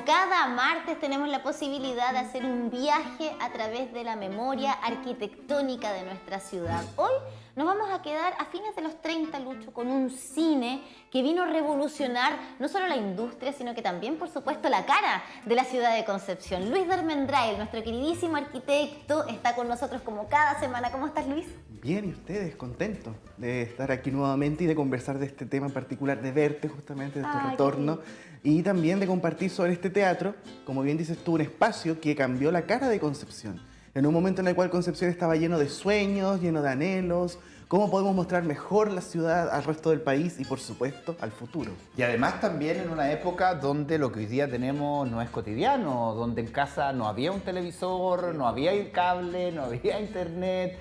Como cada martes tenemos la posibilidad de hacer un viaje a través de la memoria arquitectónica de nuestra ciudad. Hoy nos vamos a quedar a fines de los 30, Lucho, con un cine que vino a revolucionar no solo la industria, sino que también, por supuesto, la cara de la ciudad de Concepción. Luis Darmendrael, nuestro queridísimo arquitecto, está con nosotros como cada semana. ¿Cómo estás, Luis? Bien, y ustedes, contentos de estar aquí nuevamente y de conversar de este tema en particular, de verte justamente, de tu retorno, y también de compartir sobre este teatro, como bien dices tú, un espacio que cambió la cara de Concepción. En un momento en el cual Concepción estaba lleno de sueños, lleno de anhelos, cómo podemos mostrar mejor la ciudad al resto del país y, por supuesto, al futuro. Y además también en una época donde lo que hoy día tenemos no es cotidiano, donde en casa no había un televisor, no había cable, no había internet,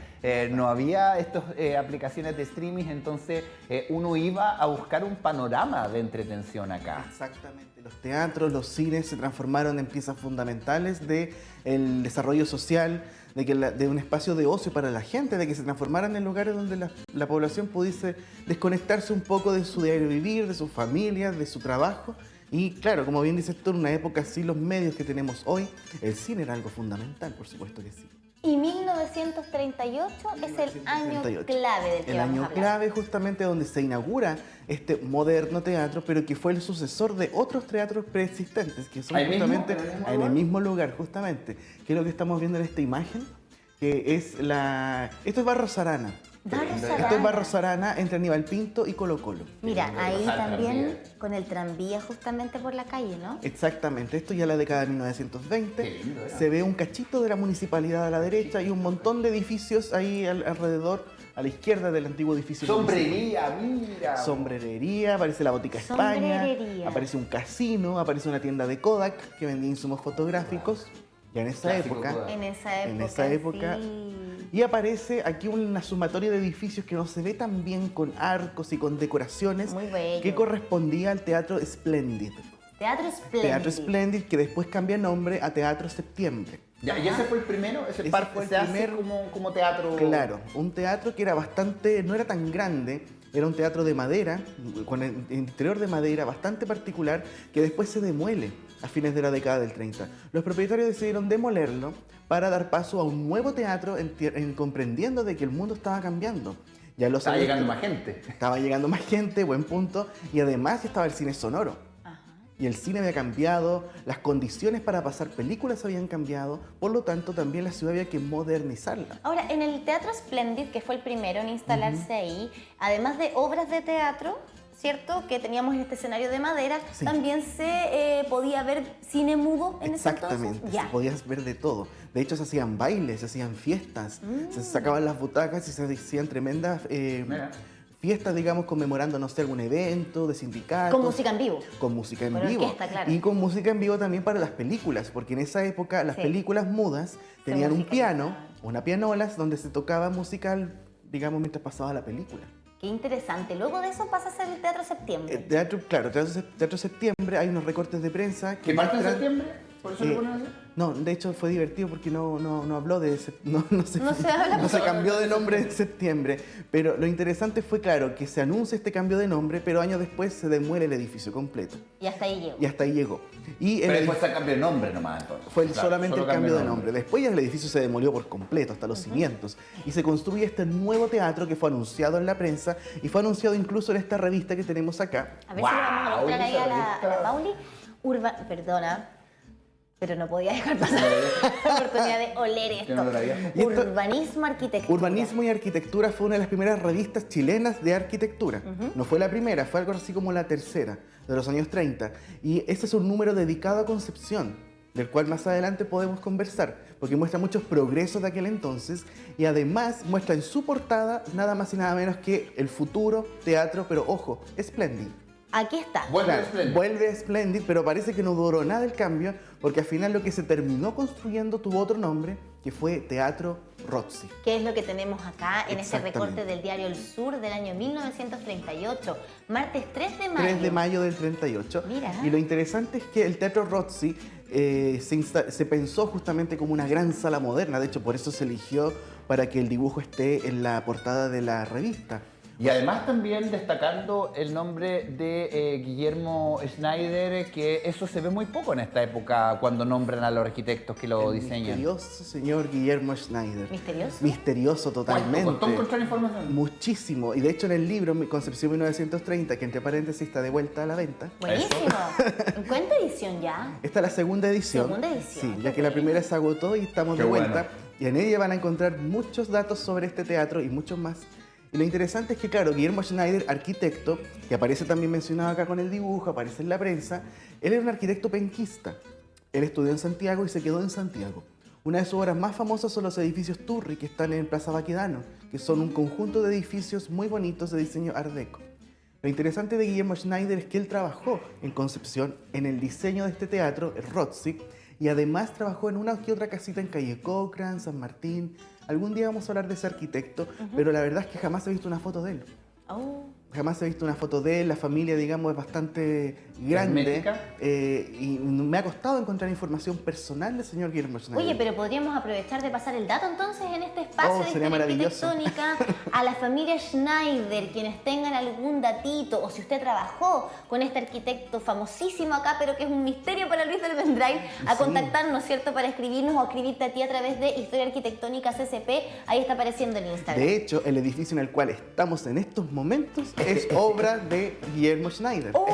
no había estas aplicaciones de streaming, entonces uno iba a buscar un panorama de entretención acá. Exactamente, los teatros, los cines se transformaron en piezas fundamentales del desarrollo social, de un espacio de ocio para la gente, de que se transformaran en lugares donde la población pudiese desconectarse un poco de su diario vivir, de sus familias, de su trabajo. Y claro, como bien dices tú, en una época así, los medios que tenemos hoy, el cine era algo fundamental, por supuesto que sí. Y 1938 es el año clave del que el vamos año a hablar. clave justamente donde se inaugura este moderno teatro, pero que fue el sucesor de otros teatros preexistentes, que son justamente en el mismo lugar, justamente, que es lo que estamos viendo en esta imagen, que es Esto es Barros Arana. Esto es Barros Arana entre Aníbal Pinto y Colo Colo. Mira, ahí también con el tranvía justamente por la calle, ¿no? Exactamente, esto ya es la década de 1920, se ve un cachito de la municipalidad a la derecha y un montón de edificios ahí alrededor, a la izquierda del antiguo edificio. Sombrería, mira. Sombrerería, aparece la Botica España, aparece un casino, aparece una tienda de Kodak que vendía insumos fotográficos. Ya en esa época. En esa época, sí. Y aparece aquí una sumatoria de edificios que no se ve tan bien, con arcos y con decoraciones, muy bello, que correspondía al Teatro Splendid. Teatro Splendid. Teatro Splendid, que después cambia nombre a Teatro Septiembre. Ya, ¿y ese fue el primero? ¿Ese fue el primer como teatro? Claro, un teatro que era no era tan grande, era un teatro de madera, con el interior de madera bastante particular, que después se demuele a fines de la década del 30. Los propietarios decidieron demolerlo para dar paso a un nuevo teatro, comprendiendo de que el mundo estaba cambiando. Estaba llegando más gente. Estaba llegando más gente, buen punto, y además estaba el cine sonoro. Y el cine había cambiado, las condiciones para pasar películas habían cambiado, por lo tanto también la ciudad había que modernizarla. Ahora, en el Teatro Splendid, que fue el primero en instalarse ahí, además de obras de teatro, ¿cierto? Que teníamos este escenario de madera, sí, también se podía ver cine mudo en ese entonces. Exactamente, se podía ver de todo. De hecho, se hacían bailes, se hacían fiestas, se sacaban las butacas y se hacían tremendas fiestas, digamos, conmemorando, no sé, algún evento de sindicatos. Con música en vivo. Con música en vivo. Orquesta, claro. Y con música en vivo también para las películas, porque en esa época las películas mudas tenían un piano, una pianola, donde se tocaba musical, digamos, mientras pasaba la película. Qué interesante. Luego de eso pasa a ser el Teatro Septiembre. Teatro Septiembre, hay unos recortes de prensa. ¿Qué parte de septiembre? ¿Por eso lo ponen así? No, de hecho fue divertido porque no habló de no se cambió de nombre en septiembre. Pero lo interesante fue, claro, que se anuncia este cambio de nombre, pero años después se demuele el edificio completo. Y hasta ahí llegó. Y hasta ahí llegó. Pero después se cambió de nombre nomás, entonces. Fue solamente el cambio de nombre. Después ya el edificio se demolió por completo, hasta los cimientos. Y se construye este nuevo teatro que fue anunciado en la prensa y fue anunciado incluso en esta revista que tenemos acá. A ver si le vamos a mostrar ahí a la Pauli. Perdona, pero no podía dejar pasar la oportunidad de oler esto. Urbanismo, Arquitectura. Urbanismo y Arquitectura fue una de las primeras revistas chilenas de arquitectura. No fue la primera, fue algo así como la tercera, de los años 30. Y este es un número dedicado a Concepción, del cual más adelante podemos conversar, porque muestra muchos progresos de aquel entonces y además muestra en su portada nada más y nada menos que el futuro teatro, pero ojo, Splendid. Aquí está. Vuelve Splendid, pero parece que no duró nada el cambio, porque al final lo que se terminó construyendo tuvo otro nombre, que fue Teatro Roxy. ¿Qué es lo que tenemos acá en este recorte del diario El Sur del año 1938? Martes 3 de mayo. 3 de mayo del 38. Mira. Y lo interesante es que el Teatro Roxy se pensó justamente como una gran sala moderna. De hecho, por eso se eligió para que el dibujo esté en la portada de la revista. Y además también destacando el nombre de Guillermo Schneider, que eso se ve muy poco en esta época cuando nombran a los arquitectos que lo diseñan. Misterioso señor Guillermo Schneider. ¿Misterioso? Misterioso totalmente. ¿Costó encontrar información? Muchísimo. Y de hecho en el libro Concepción 1930, que entre paréntesis está de vuelta a la venta. Buenísimo. ¿En cuánta edición ya? Esta es la segunda edición. Segunda edición. Sí, ya que la primera se agotó y estamos Qué de vuelta. bueno. Y en ella van a encontrar muchos datos sobre este teatro y muchos más. Y lo interesante es que, claro, Guillermo Schneider, arquitecto, que aparece también mencionado acá con el dibujo, aparece en la prensa, él era un arquitecto penquista. Él estudió en Santiago y se quedó en Santiago. Una de sus obras más famosas son los edificios Turri, que están en Plaza Baquedano, que son un conjunto de edificios muy bonitos de diseño art deco. Lo interesante de Guillermo Schneider es que él trabajó en Concepción en el diseño de este teatro, el Rothschild, y además trabajó en una que otra casita en Calle Cochrane, San Martín. Algún día vamos a hablar de ese arquitecto, pero la verdad es que jamás he visto una foto de él. Oh. Jamás he visto una foto de él, la familia, digamos, es bastante grande. Y me ha costado encontrar información personal del señor Guillermo Schneider. Oye, pero podríamos aprovechar de pasar el dato entonces en este espacio de sería Historia maravilloso. Arquitectónica a la familia Schneider, quienes tengan algún datito, o si usted trabajó con este arquitecto famosísimo acá, pero que es un misterio para Luis del Vendrain, a Sí. contactarnos, ¿cierto? Para escribirnos o escribirte a ti a través de Historia Arquitectónica CCP, ahí está apareciendo en Instagram. De hecho, el edificio en el cual estamos en estos momentos es obra de Guillermo Schneider. Oh.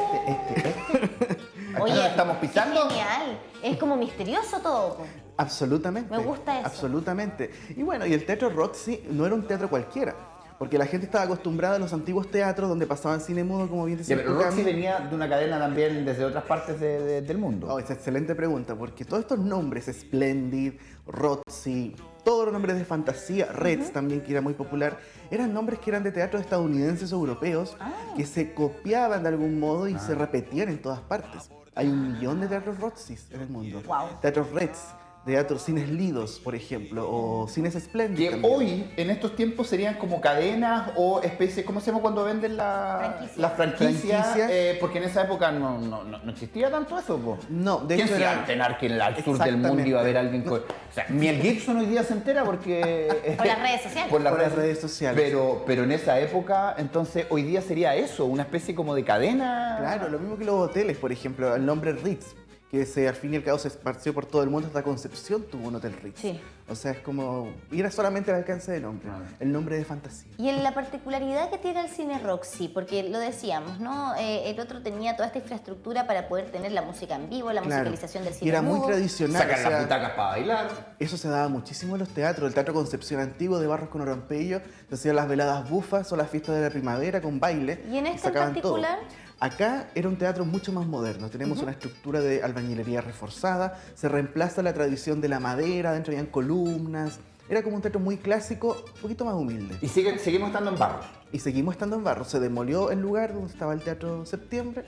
Oye, ¿estamos pisando? qué genial. Es como misterioso todo. po. Absolutamente. Me gusta eso. Absolutamente. Y bueno, y el Teatro Roxy no era un teatro cualquiera, porque la gente estaba acostumbrada a los antiguos teatros donde pasaban cine mudo, como bien decía Pero tú, Roxy Cami. venía de una cadena también desde otras partes del mundo. Oh, es excelente pregunta, porque todos estos nombres, Splendid, Roxy, todos los nombres de fantasía, Reds también, que era muy popular, eran nombres que eran de teatros estadounidenses o europeos que se copiaban de algún modo y se repetían en todas partes. Hay 1 millón de teatros Roxy en el mundo. Wow. Teatros Reds, teatros cines Lidos, por ejemplo, o cines Splendid. Que también. hoy, en estos tiempos, serían como cadenas o especies, ¿cómo se llama cuando venden Franquicia. franquicia? Franquicia. Porque en esa época no existía tanto eso, po. No, de ¿Quién hecho se era- iba a enterar que en el sur del mundo iba a haber alguien con... O sea, Mel Gibson hoy día se entera porque... Por las redes sociales. Por Por las redes sociales. Pero en esa época, entonces, hoy día sería eso, una especie como de cadena. Claro, lo mismo que los hoteles, por ejemplo, el nombre Ritz, que al fin y al cabo se esparció por todo el mundo, hasta Concepción tuvo un hotel Ritz. Sí. O sea, es como, y era solamente el alcance de nombre, el nombre de fantasía. Y en la particularidad que tiene el cine Roxy, porque lo decíamos, ¿no? El otro tenía toda esta infraestructura para poder tener la música en vivo, la Claro. musicalización del cine Y era muy mudo. tradicional. Sacan o sea, las butacas para bailar. eso se daba muchísimo en los teatros. El Teatro Concepción Antiguo de Barros con Orompello, se hacían las veladas bufas o las fiestas de la primavera con baile. ¿Y en este en sacaban todo. particular? Acá era un teatro mucho más moderno. Tenemos una estructura de albañilería reforzada, se reemplaza la tradición de la madera, dentro habían columnas. Era como un teatro muy clásico, un poquito más humilde. Y seguimos estando en barros. Y seguimos estando en Barros. Se demolió el lugar donde estaba el Teatro Septiembre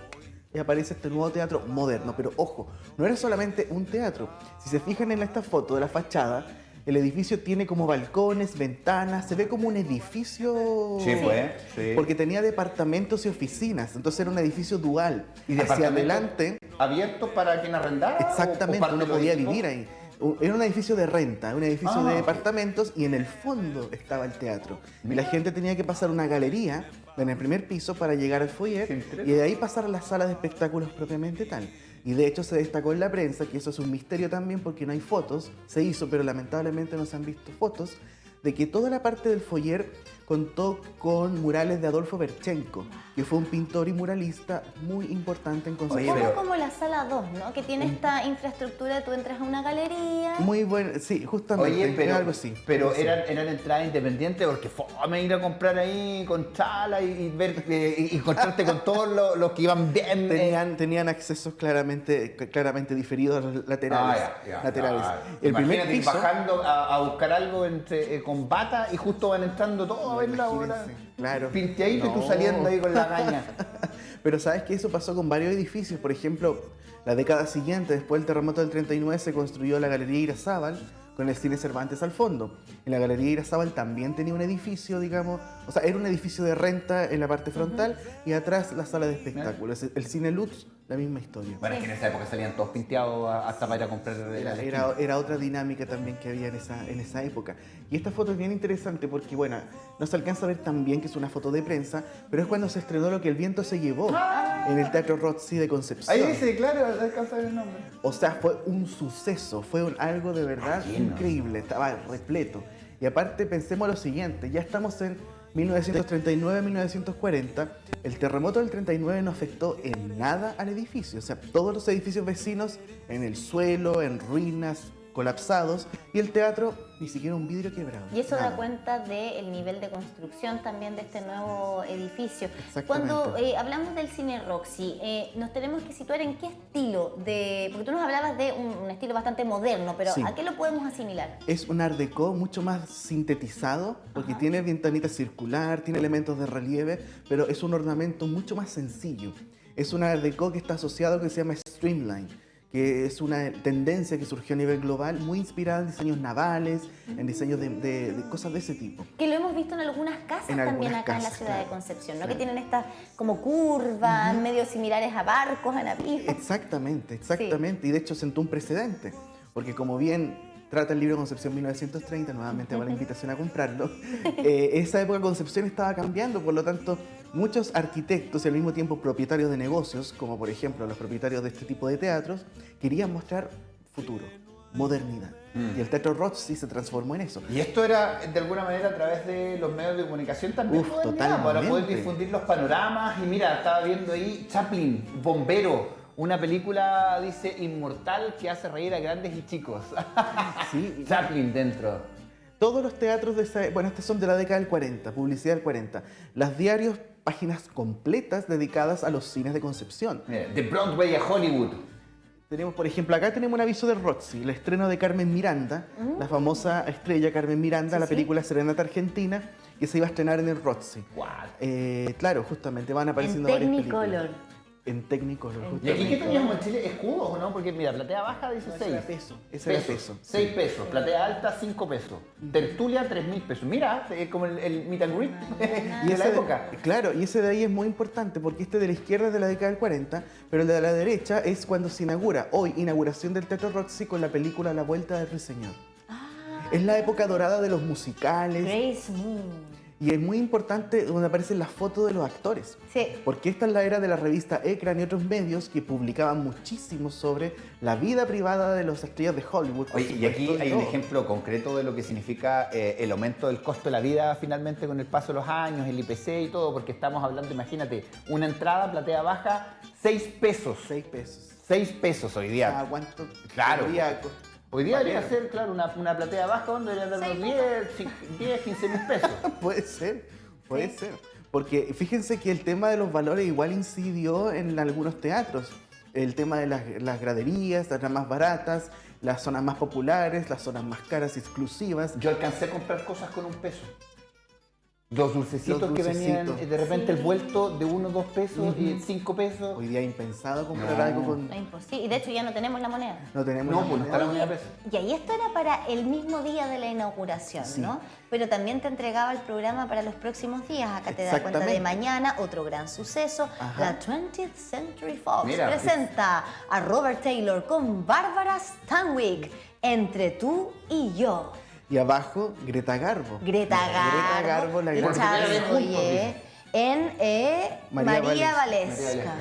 y aparece este nuevo teatro moderno. Pero ojo, no era solamente un teatro. Si se fijan en esta foto de la fachada, el edificio tiene como balcones, ventanas, se ve como un edificio... Sí, pues. Sí. Porque tenía departamentos y oficinas, entonces era un edificio dual. ¿Y Hacia departamentos adelante, abiertos para quien arrendara? exactamente, parte uno de los podía equipos? vivir ahí. Era un edificio de renta, un edificio de ok. departamentos y en el fondo estaba el teatro. Y la gente tenía que pasar una galería en el primer piso para llegar al foyer Qué interesante. y de ahí pasar a la sala de espectáculos propiamente tal. Y de hecho se destacó en la prensa, que eso es un misterio también porque no hay fotos, se hizo pero lamentablemente no se han visto fotos, de que toda la parte del foyer contó con murales de Adolfo Berchenko, que fue un pintor y muralista muy importante en Concepción. Oye, Como la sala 2, ¿no? Que tiene esta infraestructura, tú entras a una galería. Muy bueno, sí, justamente, Oye, es algo así. pero Sí. eran entradas independientes porque fome ir a comprar ahí con chala y ver y encontrarte con todos los que iban bien. Tenían accesos claramente diferidos a los laterales. laterales. El primer Imagínate ir piso, bajando a buscar algo con bata y justo van entrando todos a ver la obra. Imagínense, claro. Pinteadito y tú No. saliendo ahí con la caña. Pero sabes que eso pasó con varios edificios. Por ejemplo, la década siguiente, después del terremoto del 39, se construyó la Galería Irazábal con el Cine Cervantes al fondo. En la Galería Irazábal también tenía un edificio, digamos, o sea, era un edificio de renta en la parte frontal y atrás la sala de espectáculos. El Cine Lutz la misma historia. Bueno, es que en esa época salían todos pinteados hasta para ir a comprar Era otra dinámica también que había en esa época. Y esta foto es bien interesante porque, bueno, no se alcanza a ver tan bien que es una foto de prensa, pero es cuando se estrenó Lo que el viento se llevó en el Teatro Roxy de Concepción. Ahí dice, claro, no alcanza a ver el nombre. O sea, fue un suceso, fue algo de verdad increíble, estaba repleto. Y aparte pensemos lo siguiente, ya estamos en 1939-1940, el terremoto del 39 no afectó en nada al edificio, o sea, todos los edificios vecinos en el suelo, en ruinas, colapsados, y el teatro ni siquiera un vidrio quebrado. Y eso nada. da cuenta del nivel de construcción también de este nuevo edificio. Exactamente. Cuando hablamos del cine Roxy, nos tenemos que situar en qué estilo de... Porque tú nos hablabas de un estilo bastante moderno, pero Sí. ¿a qué lo podemos asimilar? Es un art déco mucho más sintetizado, porque tiene ventanita circular, tiene elementos de relieve, pero es un ornamento mucho más sencillo. Es un art déco que está asociado a lo que se llama streamline, que es una tendencia que surgió a nivel global, muy inspirada en diseños navales, en diseños de cosas de ese tipo. Que lo hemos visto en algunas casas En también algunas acá en la casas, ciudad de claro. Concepción, ¿no? Claro. Que tienen estas como curvas, medio similares a barcos, a navíos. Exactamente. Y de hecho sentó un precedente, porque como bien trata el libro Concepción 1930, nuevamente va la invitación a comprarlo, esa época Concepción estaba cambiando, por lo tanto muchos arquitectos y al mismo tiempo propietarios de negocios, como por ejemplo los propietarios de este tipo de teatros, querían mostrar futuro, modernidad. Y el Teatro Roxy se transformó en eso. Y esto era de alguna manera a través de los medios de comunicación también. Totalmente. Para poder difundir los panoramas. Y mira, estaba viendo ahí Chaplin, Bombero. Una película, dice, inmortal que hace reír a grandes y chicos. Sí, Chaplin dentro. todos los teatros de esa... Bueno, estos son de la década del 40, publicidad del 40. Las diarios, páginas completas dedicadas a los cines de Concepción. Mira, de Broadway a Hollywood. Tenemos, por ejemplo, acá tenemos un aviso del Roxy, el estreno de Carmen Miranda, la famosa estrella Carmen Miranda, la película Serenata Argentina, que se iba a estrenar en el Roxy. What? Claro, justamente van apareciendo En varias Technicolor. películas. En Technicolor, ¿Y justamente. aquí qué teníamos en Chile? ¿Escudos o no? Porque mira, platea baja dice No, 6. ese era peso, ese era peso. 6 pesos. Platea alta, 5 pesos. Tertulia, 3.000 pesos. Mira, como el meet and greet de la época. Claro, y ese de ahí es muy importante porque este de la izquierda es de la década del 40, pero el de la derecha es cuando se inaugura, hoy, inauguración del Teatro Roxy con la película La Vuelta del Ruiseñor. Es la época dorada de los musicales Grace Moon. y es muy importante donde aparecen las fotos de los actores. Sí. Porque esta es la era de la revista Ecran y otros medios que publicaban muchísimo sobre la vida privada de los estrellas de Hollywood. por Oye, y aquí supuesto, hay un todo. ejemplo concreto de lo que significa el aumento del costo de la vida finalmente con el paso de los años, el IPC y todo, porque estamos hablando, imagínate, una entrada, platea baja, 6 pesos. 6 pesos. 6 pesos hoy día. Ah, ¿cuánto? Claro. podría Hoy día debería valer? ser, claro, una platea baja donde deberían dar unos 10, 15 mil pesos. Puede ser, puede ser. Porque fíjense que el tema de los valores igual incidió en algunos teatros. El tema de las graderías, las más baratas, las zonas más populares, las zonas más caras y exclusivas. Yo alcancé a comprar cosas con 1 peso. Los dulcecitos, Los que venían, dulcecitos. de repente el vuelto de 1, 2 pesos y 5 pesos. Hoy día impensado comprar No. algo con... Es imposible. Y de hecho ya no tenemos la moneda. No tenemos... No, la pues no moneda. está la moneda peso. Y ahí esto era para el mismo día de la inauguración, Sí. ¿no? Pero también te entregaba el programa para los próximos días. Acá te das cuenta de Exactamente. mañana, otro gran suceso. Ajá. La 20th Century Fox Mira, presenta a Robert Taylor con Barbara Stanwyck, Entre tú y yo. Y abajo, Greta Garbo. Greta Garbo, la y gran... Charles juntos, Boyer en María María Valesca. Valesca.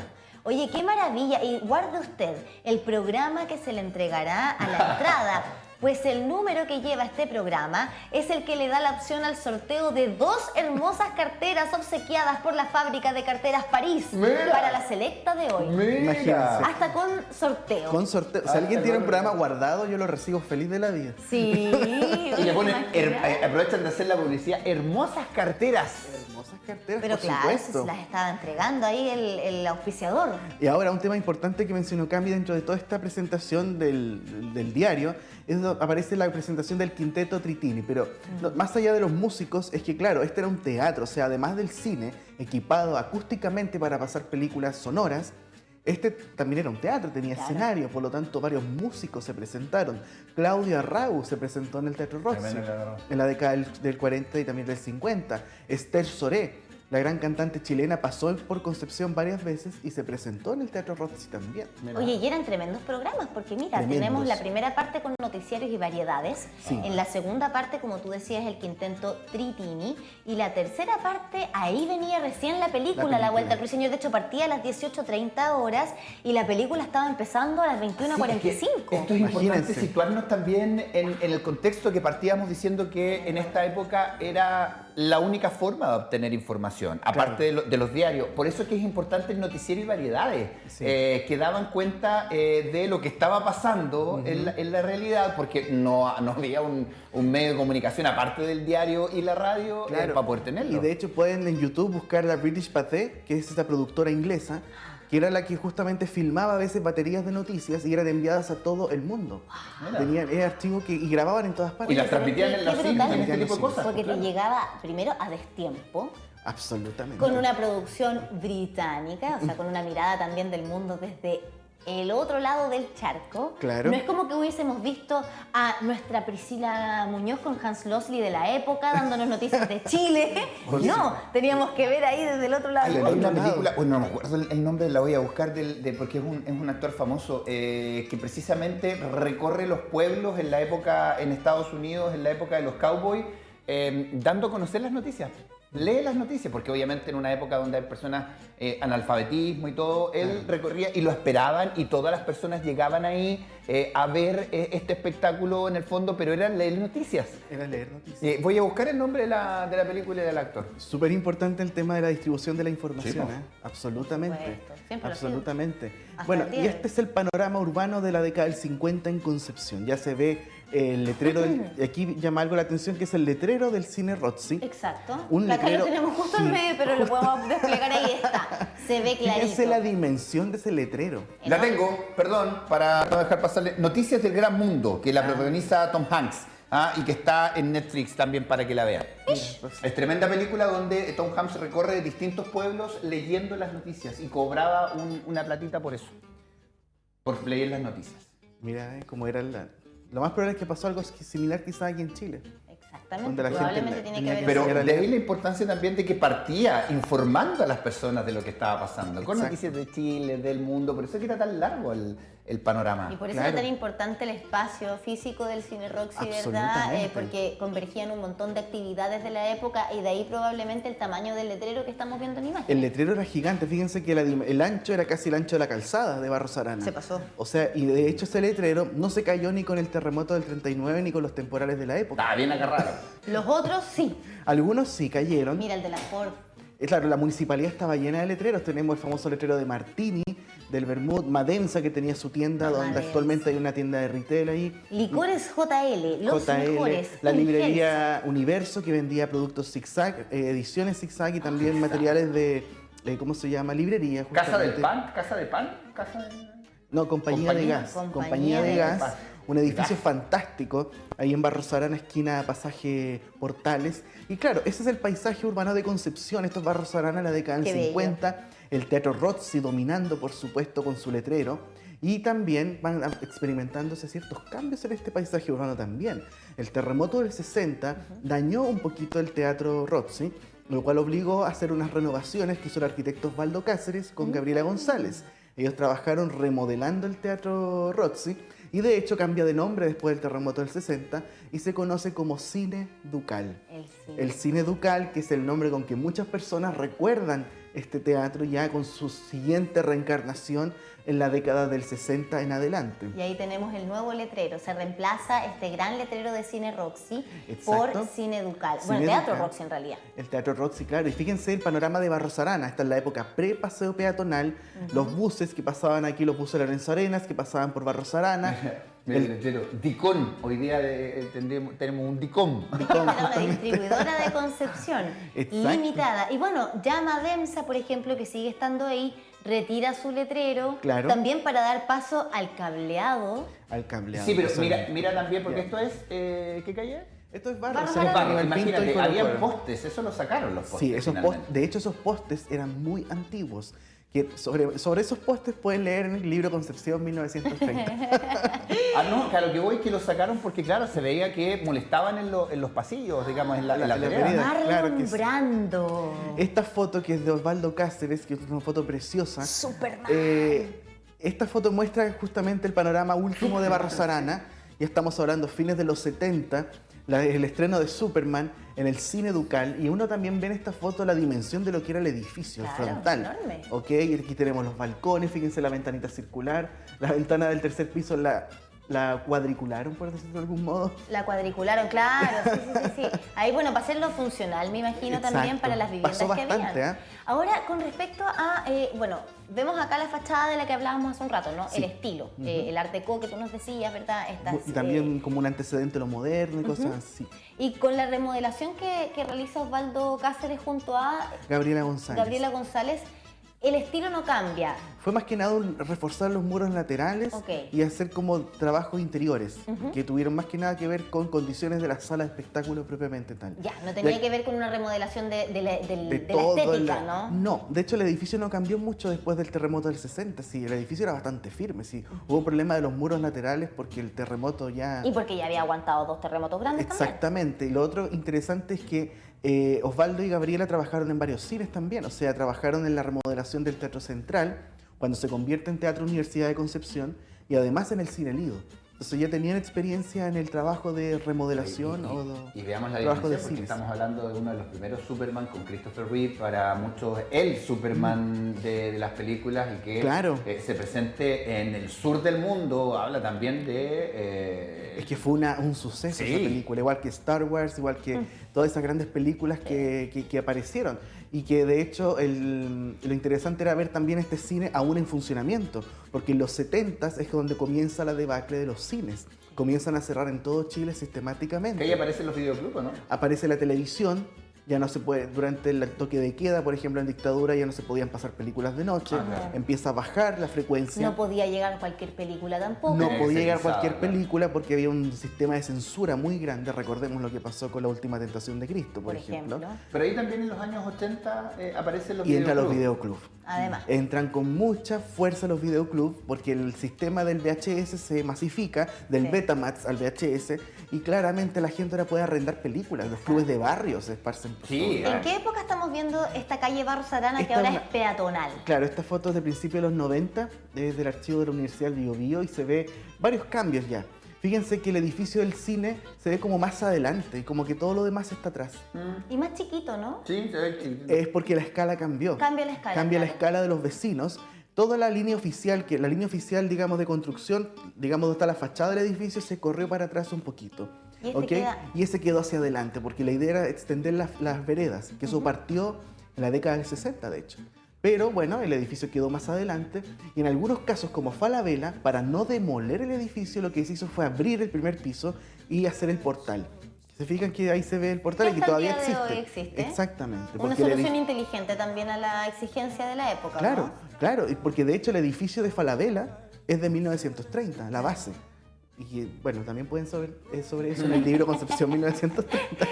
Oye, qué maravilla. Y guarde usted el programa que se le entregará a la entrada. Pues el número que lleva este programa es el que le da la opción al sorteo de 2 hermosas carteras obsequiadas por la fábrica de carteras París Mira. para la selecta de hoy. Imagínense. Hasta con sorteo. Con sorteo. Si alguien tiene un programa guardado, yo lo recibo feliz de la vida. Sí. Y le ponen, imagina. aprovechan de hacer la publicidad, hermosas carteras. Hermosas carteras, Pero por claro, supuesto. eso se las estaba entregando ahí el auspiciador. Y ahora un tema importante que mencionó Cami dentro de toda esta presentación del diario es donde aparece la presentación del Quinteto Tritini, pero más allá de los músicos es que claro, este era un teatro, o sea, además del cine equipado acústicamente para pasar películas sonoras, este también era un teatro, tenía Claro. escenario, por lo tanto varios músicos se presentaron. Claudio Arrau se presentó en el Teatro Roxy Tremendo, Claudio Arrau. en la década del 40 y también del 50. Esther Soré, La gran cantante chilena pasó por Concepción varias veces y se presentó en el Teatro Roxy también. Oye, y eran tremendos programas, porque mira, Tremendos. tenemos la primera parte con noticiarios y variedades, Sí. en la segunda parte, como tú decías, el quinteto Tritini, y la tercera parte, ahí venía recién la película, La Vuelta al Ruiseñor. De hecho, partía a las 18:30 horas y la película estaba empezando a las 21:45. Esto es importante Imagínense. situarnos también en el contexto que partíamos diciendo que en esta época era la única forma de obtener información, aparte de los diarios. Por eso es que es importante el noticiero y variedades, Sí. que daban cuenta de lo que estaba pasando en la realidad, porque no había un medio de comunicación aparte del diario y la radio para poder tenerlo. Y de hecho pueden en YouTube buscar la British Pathé, que es esta productora inglesa, que era la que justamente filmaba a veces baterías de noticias y eran enviadas a todo el mundo. Mira. Tenían archivos y grababan en todas partes. Y las transmitían en los Qué cines, brutal. en este tipo de cosas. Porque claro. te llegaba primero a destiempo, Absolutamente. con una producción británica, o sea, con una mirada también del mundo desde el otro lado del charco. Claro. No es como que hubiésemos visto a nuestra Priscila Muñoz con Hans Losley de la época dándonos noticias de Chile. No, teníamos que ver ahí desde el otro lado. Hay del una mundo. película, bueno, no me acuerdo el nombre, la voy a buscar porque es un actor famoso que precisamente recorre los pueblos en la época, en Estados Unidos, en la época de los cowboys, dando a conocer las noticias. Lee las noticias, porque obviamente en una época donde hay personas, analfabetismo y todo, él recorría y lo esperaban y todas las personas llegaban ahí a ver este espectáculo en el fondo, pero eran leer noticias. Era leer noticias. Voy a buscar el nombre de la película y del actor. Súper importante el tema de la distribución de la información, Sí, po. Absolutamente. Por supuesto, siempre lo ha sido. Absolutamente. Hasta Bueno, el día y de este hoy. es el panorama urbano de la década del 50 en Concepción. Ya se ve el letrero, y aquí llama algo la atención, que es el letrero del cine Roxy. Exacto. Un Acá lo letrero tenemos justo en gi- medio, pero lo podemos desplegar ahí está. Se ve clarito. Fíjense la dimensión de ese letrero. La Enorme. tengo, perdón, para no dejar pasarle. Noticias del Gran Mundo, que la protagoniza Tom Hanks. Y que está en Netflix también para que la vean. Es tremenda película donde Tom Hanks recorre distintos pueblos leyendo las noticias y cobraba una platita por eso, por leer las noticias. Mira cómo era Lo más probable es que pasó algo similar quizás aquí en Chile. Exactamente. Donde la gente Probablemente tiene que tenía ver que Pero eso. Era de leer. ahí la importancia también de que partía informando a las personas de lo que estaba pasando, con Exacto. noticias de Chile, del mundo, por eso es que era tan largo el panorama. Y por eso Claro. era tan importante el espacio físico del Cine Roxy, ¿verdad? Absolutamente. Porque convergían un montón de actividades de la época y de ahí probablemente el tamaño del letrero que estamos viendo en imagen. El letrero era gigante, fíjense que el ancho era casi el ancho de la calzada de Barros Arana. Se pasó. O sea, y de hecho ese letrero no se cayó ni con el terremoto del 39 ni con los temporales de la época. Estaba bien agarrado. Los otros sí. Algunos sí cayeron. Mira el de la Ford. Claro, la municipalidad estaba llena de letreros. Tenemos el famoso letrero de Martini, del Bermud, Madenza, que tenía su tienda, donde Madenza. actualmente hay una tienda de retail ahí. Licores JL, los mejores. la Ingelsa. librería Universo, que vendía productos zigzag, ediciones zigzag y también materiales de, ¿cómo se llama? Librería. ¿Casa del justamente. pan? ¿Casa de pan? ¿Casa de...? No, compañía de gas. Compañía de gas. gas. Un edificio Gas. fantástico, ahí en Barros Arana, esquina Pasaje Portales. Y claro, ese es el paisaje urbano de Concepción, estos Barros Arana, la década del Qué bello. 50. El Teatro Roxy dominando, por supuesto, con su letrero. Y también van experimentándose ciertos cambios en este paisaje urbano también. El terremoto del 60 dañó un poquito el Teatro Roxy, lo cual obligó a hacer unas renovaciones que hizo el arquitecto Osvaldo Cáceres con Gabriela González. Ellos trabajaron remodelando el Teatro Roxy y de hecho cambia de nombre después del terremoto del 60 y se conoce como Cine Ducal. El Cine Ducal, que es el nombre con que muchas personas recuerdan este teatro ya con su siguiente reencarnación en la década del 60 en adelante. Y ahí tenemos el nuevo letrero. Se reemplaza este gran letrero de Cine Roxy Exacto. por Cine Ducal. Cine Bueno, Teatro Ducal. Roxy en realidad. El Teatro Roxy, claro. Y fíjense el panorama de Barros Arana. Esta es la época pre-paseo peatonal. Los buses que pasaban aquí, los buses de Lorenzo Arenas, que pasaban por Barros Arana. El letrero. Dicón. Hoy día tenemos un Dicón. Era una distribuidora de Concepción, Exacto. limitada. Y bueno, llama Demsa, por ejemplo, que sigue estando ahí, retira su letrero, Claro. también para dar paso al cableado. Al cableado. Sí, pero Eso mira, es. mira también, porque Ya. esto es... ¿Qué calle? Esto es Barros Barros Arana. Arana. Manuel Pinto y Imagínate, Colo habían Colo. postes, eso lo sacaron los postes. Sí, esos finalmente. de hecho esos postes eran muy antiguos, que sobre esos pósters pueden leer en el libro Concepción 1930. No, que a lo que voy es que lo sacaron porque, claro, se veía que molestaban en los pasillos, digamos, en la vereda. vereda. Marlon Claro que sí. Brando. Esta foto que es de Osvaldo Cáceres, que es una foto preciosa. Superman. Esta foto muestra justamente el panorama último de Barros Arana. Ya estamos hablando fines de los 70, el estreno de Superman en el cine Ducal. Y uno también ve en esta foto la dimensión de lo que era el edificio, Claro, el frontal. enorme. Ok, y aquí tenemos los balcones, fíjense la ventanita circular, la ventana del tercer piso la cuadricularon, por decirlo de algún modo. La cuadricularon, claro, sí. Ahí, bueno, para hacerlo funcional, me imagino. Exacto. También para las viviendas Pasó que bastante, habían. Ahora, con respecto a, bueno, vemos acá la fachada de la que hablábamos hace un rato, ¿no? Sí. El estilo, el art déco que tú nos decías, ¿verdad? Y también como un antecedente de lo moderno y cosas así. Y con la remodelación que realiza Osvaldo Cáceres junto a Gabriela González. el estilo no cambia. Fue más que nada reforzar los muros laterales Ok. y hacer como trabajos interiores, que tuvieron más que nada que ver con condiciones de la sala de espectáculo propiamente tal. Ya, no tenía que ver con una remodelación de la todo estética, ¿no? No, de hecho el edificio no cambió mucho después del terremoto del 60, sí, el edificio era bastante firme, sí. Hubo un problema de los muros laterales porque el terremoto ya... Y porque ya había aguantado 2 terremotos grandes también. Exactamente, y lo otro interesante es que Osvaldo y Gabriela trabajaron en varios cines también, o sea, trabajaron en la remodelación del Teatro Central, cuando se convierte en Teatro Universidad de Concepción, y además en el Cine Lido. Entonces ya tenían experiencia en el trabajo de remodelación y veamos la trabajo dimensión, de porque cines. estamos hablando de uno de los primeros Superman con Christopher Reeve, para muchos el Superman de las películas, y que Claro. Se presente en el sur del mundo. Habla también de... Es que fue un suceso Sí. esa película, igual que Star Wars, igual que todas esas grandes películas que aparecieron. Y que de hecho lo interesante era ver también este cine aún en funcionamiento, porque en los 70s es donde comienza la debacle de los cines. Comienzan a cerrar en todo Chile sistemáticamente. Que ahí aparecen los videoclubs, ¿no? Aparece la televisión, ya no se puede, durante el toque de queda, por ejemplo, en dictadura ya no se podían pasar películas de noche, Claro. empieza a bajar la frecuencia. No podía llegar cualquier película tampoco. No podía llegar Censurada, cualquier claro. película porque había un sistema de censura muy grande. Recordemos lo que pasó con La Última Tentación de Cristo, por ejemplo. Pero ahí también en los años 80 aparecen los Y entran los videoclubs. videoclubs. Además. Entran con mucha fuerza los videoclubs porque el sistema del VHS se masifica, del Sí. Betamax al VHS, y claramente la gente ahora puede arrendar películas. Los clubes de barrio se esparcen por Sí, todo. ¿En qué época estamos viendo esta calle Barros Arana que Esta ahora es es una- peatonal? Claro, esta foto es de principios de los 90, es del archivo de la Universidad del Biobío, y se ve varios cambios ya. Fíjense que el edificio del cine se ve como más adelante, y como que todo lo demás está atrás. Y más chiquito, ¿no? Sí, se ve chiquitito. Es porque la escala cambió. Cambia la escala, Cambia la claro. escala de los vecinos. Toda la línea oficial, digamos, de construcción, digamos, donde está la fachada del edificio, se corrió para atrás un poquito. Y este ¿Ok? queda- Y ese quedó hacia adelante, porque la idea era extender las veredas, que eso partió en la década del 60, de hecho. Pero bueno, el edificio quedó más adelante, y en algunos casos, como Falabella, para no demoler el edificio, lo que se hizo fue abrir el primer piso y hacer el portal. ¿Se fijan que ahí se ve el portal Que y que hasta el todavía día de existe? hoy existe. Exactamente. Una porque el solución inteligente también a la exigencia de la época, Claro, ¿no? claro, y porque de hecho el edificio de Falabella es de 1930, la base. Y bueno, también pueden saber sobre eso en el libro Concepción 1930.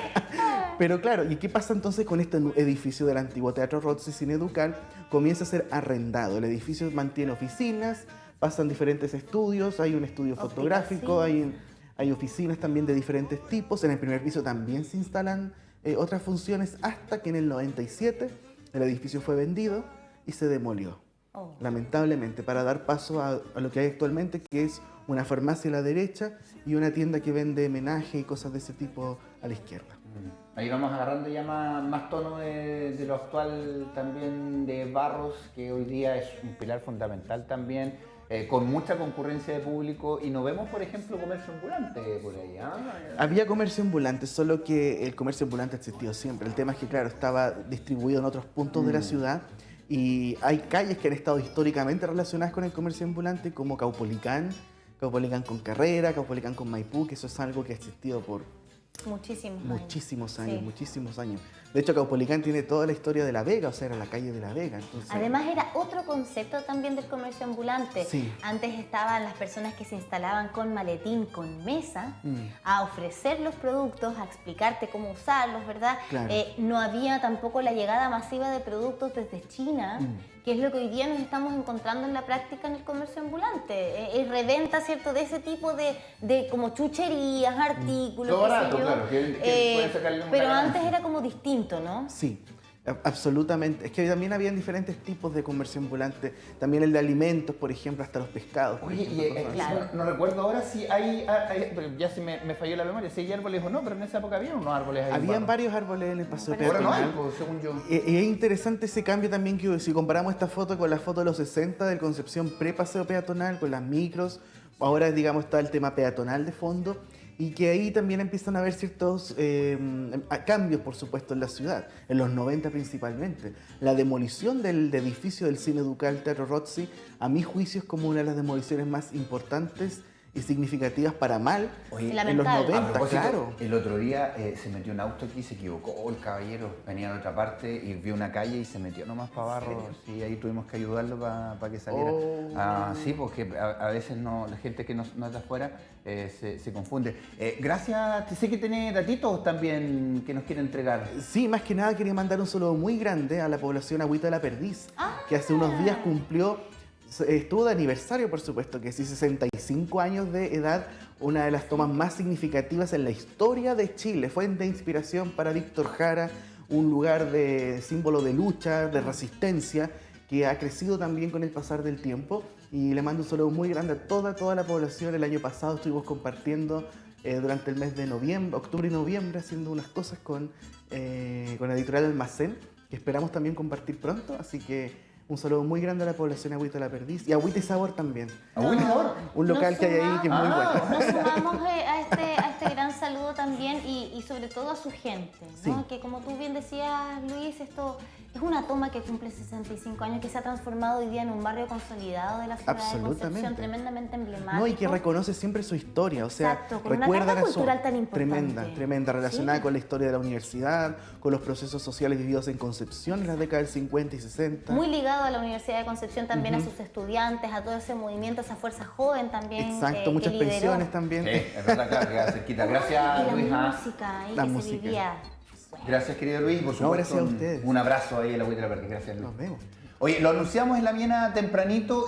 Pero claro, ¿y qué pasa entonces con este edificio del antiguo Teatro Rothschild Cine Ducal? Comienza a ser arrendado. El edificio mantiene oficinas, pasan diferentes estudios, hay un estudio fotográfico, hay oficinas también de diferentes tipos. En el primer piso también se instalan otras funciones, hasta que en el 97 el edificio fue vendido y se demolió. Oh. Lamentablemente, para dar paso a lo que hay actualmente, que es una farmacia a la derecha y una tienda que vende homenaje y cosas de ese tipo a la izquierda. Ahí vamos agarrando ya más tono de lo actual también de Barros, que hoy día es un pilar fundamental también, con mucha concurrencia de público, y no vemos, por ejemplo, comercio ambulante por ahí. ¿Ah? Había comercio ambulante, solo que el comercio ambulante ha existido siempre. El tema es que, claro, estaba distribuido en otros puntos de la ciudad, y hay calles que han estado históricamente relacionadas con el comercio ambulante, como Caupolicán con Carrera, Caupolicán con Maipú, que eso es algo que ha existido por muchísimos años, Sí. muchísimos años. De hecho, Caupolicán tiene toda la historia de La Vega, o sea, era la calle de La Vega. Entonces, Además era otro concepto también del comercio ambulante. Sí. Antes estaban las personas que se instalaban con maletín, con mesa, a ofrecer los productos, a explicarte cómo usarlos, ¿verdad? Claro. No había tampoco la llegada masiva de productos desde China, que es lo que hoy día nos estamos encontrando en la práctica en el comercio ambulante. Es reventa, ¿cierto?, de ese tipo de como chucherías, artículos, Todo qué sé barato, yo. claro, que pueden sacarle una Pero ganancia. antes era como distinto, ¿no? Sí, absolutamente. Es que también habían diferentes tipos de comercio ambulante. También el de alimentos, por ejemplo, hasta los pescados. por Oye, ejemplo, y cosas así. Claro. no recuerdo ahora si pero ya se me falló la memoria, si hay árboles o no, pero en esa época había unos árboles ahí. Habían barro. varios árboles en el paseo Ahora no hay, peatonal. pues, según yo. Es interesante ese cambio también que si comparamos esta foto con la foto de los 60 del Concepción pre-paseo peatonal, con las micros, ahora digamos está el tema peatonal de fondo, y que ahí también empiezan a haber ciertos cambios, por supuesto, en la ciudad, en los 90 principalmente. La demolición del edificio del Cine Ducal Teatro Rozzi, a mi juicio, es como una de las demoliciones más importantes y significativas para mal Oye, en los lamentable. 90, A propósito, claro. el otro día se metió un auto aquí, se equivocó el caballero, venía de otra parte y vio una calle y se metió nomás para abajo. Sí, ahí tuvimos que ayudarlo para que saliera. Oh. Sí, porque a veces no, la gente que no es de afuera se confunde. Gracias, sé que tiene datitos también que nos quiere entregar. Sí, más que nada quería mandar un saludo muy grande a la población Agüita de la Perdiz, que hace unos días cumplió, estuvo de aniversario, por supuesto, que sí, 65 años de edad, una de las tomas más significativas en la historia de Chile. Fue de inspiración para Víctor Jara, un lugar de símbolo de lucha, de resistencia, que ha crecido también con el pasar del tiempo. Y le mando un saludo muy grande a toda la población. El año pasado estuvimos compartiendo durante el mes de noviembre, octubre y noviembre, haciendo unas cosas con la editorial Almacén, que esperamos también compartir pronto. Así que un saludo muy grande a la población de Agüita de la Perdiz y Agüita y Sabor también. ¿Agüita y Sabor? Un local que hay ahí que es muy bueno. Nos sumamos a este gran saludo también y sobre todo a su gente, ¿no? Sí. Que como tú bien decías, Luis, esto es una toma que cumple 65 años, que se ha transformado hoy día en un barrio consolidado de la ciudad de Absolutamente. Concepción, tremendamente emblemático. No, y que reconoce siempre su historia, o sea, Exacto, con una recuerdan carga a su cultural tan importante. tremenda, relacionada Sí. con la historia de la universidad, con los procesos sociales vividos en Concepción en las décadas del 50 y 60. Muy ligado a la Universidad de Concepción también, a sus estudiantes, a todo ese movimiento, esa fuerza joven también. Exacto, muchas que lideró. pensiones también. Sí, es verdad, claro, queda cerquita. Gracias, Y Luis. la música ahí La que música. se vivía. Gracias, querido Luis. Por No, supuesto, gracias a ustedes. un abrazo ahí a la Agüita de la Perdiz. Gracias, Luis. Nos vemos. Oye, lo anunciamos en la Viena tempranito.